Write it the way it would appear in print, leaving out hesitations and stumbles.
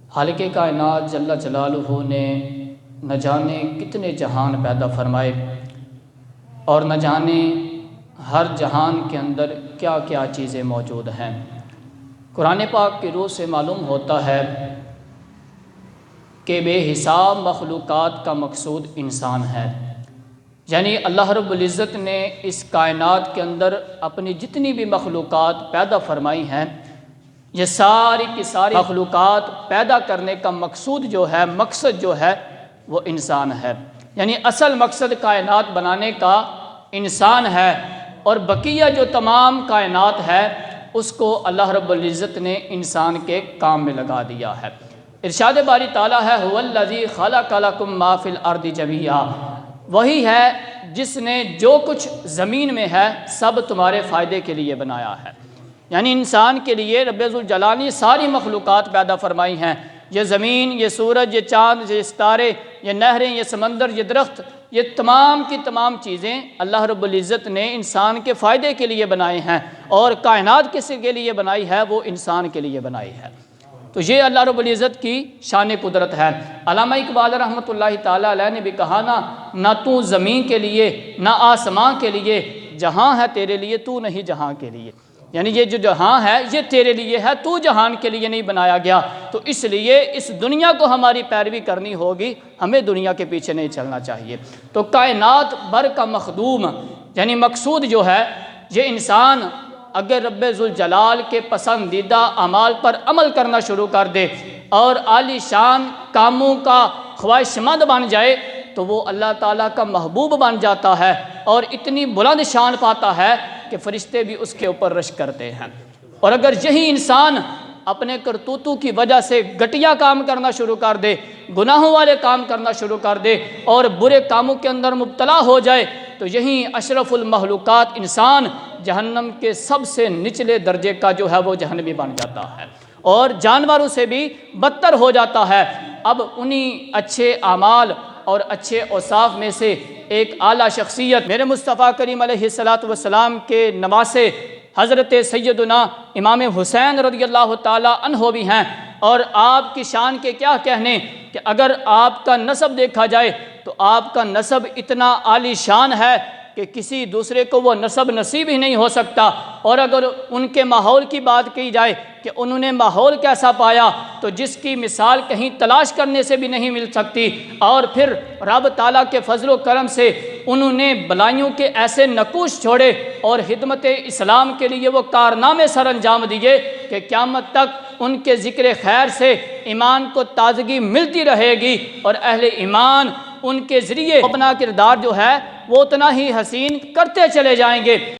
خالق کائنات جل جلالہ نے نہ جانے کتنے جہان پیدا فرمائے اور نہ جانے ہر جہان کے اندر کیا کیا چیزیں موجود ہیں۔ قرآن پاک کی روح سے معلوم ہوتا ہے کہ بے حساب مخلوقات کا مقصود انسان ہے، یعنی اللہ رب العزت نے اس کائنات کے اندر اپنی جتنی بھی مخلوقات پیدا فرمائی ہیں، یہ ساری کی ساری مخلوقات پیدا کرنے کا مقصود مقصد جو ہے وہ انسان ہے، یعنی اصل مقصد کائنات بنانے کا انسان ہے، اور بقیہ جو تمام کائنات ہے اس کو اللہ رب العزت نے انسان کے کام میں لگا دیا ہے۔ ارشاد باری تعالیٰ ہے هو الذی خلق لکم ما فی الارض جمیعا، وہی ہے جس نے جو کچھ زمین میں ہے سب تمہارے فائدے کے لیے بنایا ہے، یعنی انسان کے لیے رب ذوالجلال نے ساری مخلوقات پیدا فرمائی ہیں۔ یہ زمین، یہ سورج، یہ چاند، یہ ستارے، یہ نہریں، یہ سمندر، یہ درخت، یہ تمام کی تمام چیزیں اللہ رب العزت نے انسان کے فائدے کے لیے بنائے ہیں، اور کائنات کس کے لیے بنائی ہے؟ وہ انسان کے لیے بنائی ہے۔ تو یہ اللہ رب العزت کی شان قدرت ہے۔ علامہ اقبال رحمۃ اللہ تعالیٰ علیہ نے بھی کہا نہ تو زمین کے لیے نہ آسمان کے لیے، جہاں ہے تیرے لیے تو نہیں جہاں کے لیے، یعنی یہ جو جہاں ہے یہ تیرے لیے ہے، تو جہان کے لیے نہیں بنایا گیا۔ تو اس لیے اس دنیا کو ہماری پیروی کرنی ہوگی، ہمیں دنیا کے پیچھے نہیں چلنا چاہیے۔ تو کائنات بھر کا مخدوم یعنی مقصود جو ہے، یہ انسان اگر رب ذوالجلال کے پسندیدہ اعمال پر عمل کرنا شروع کر دے اور عالی شان کاموں کا خواہش مند بن جائے تو وہ اللہ تعالیٰ کا محبوب بن جاتا ہے، اور اتنی بلند شان پاتا ہے کہ فرشتے بھی اس کے اوپر رش کرتے ہیں۔ اور اگر یہی انسان اپنے کرتوتوں کی وجہ سے گھٹیا کام کرنا شروع کر دے، گناہوں والے کام کرنا شروع کر دے اور برے کاموں کے اندر مبتلا ہو جائے، تو یہی اشرف المخلوقات انسان جہنم کے سب سے نچلے درجے کا جو ہے وہ جہنمی بن جاتا ہے، اور جانوروں سے بھی بدتر ہو جاتا ہے۔ اب انہی اچھے اعمال اور اچھے اوصاف میں سے ایک اعلیٰ شخصیت میرے مصطفیٰ کریم علیہ السلام کے نواسے حضرت سیدنا امام حسین رضی اللہ تعالیٰ عنہ بھی ہیں، اور آپ کی شان کے کیا کہنے کہ اگر آپ کا نسب دیکھا جائے تو آپ کا نسب اتنا عالی شان ہے کہ کسی دوسرے کو وہ نسب نصیب ہی نہیں ہو سکتا۔ اور اگر ان کے ماحول کی بات کی جائے کہ انہوں نے ماحول کیسا پایا، تو جس کی مثال کہیں تلاش کرنے سے بھی نہیں مل سکتی، اور پھر رب تعالیٰ کے فضل و کرم سے انہوں نے بلائیوں کے ایسے نقوش چھوڑے اور خدمت اسلام کے لیے وہ کارنامے سر انجام دیے کہ قیامت تک ان کے ذکر خیر سے ایمان کو تازگی ملتی رہے گی، اور اہل ایمان ان کے ذریعے اپنا کردار جو ہے وہ اتنا ہی حسین کرتے چلے جائیں گے۔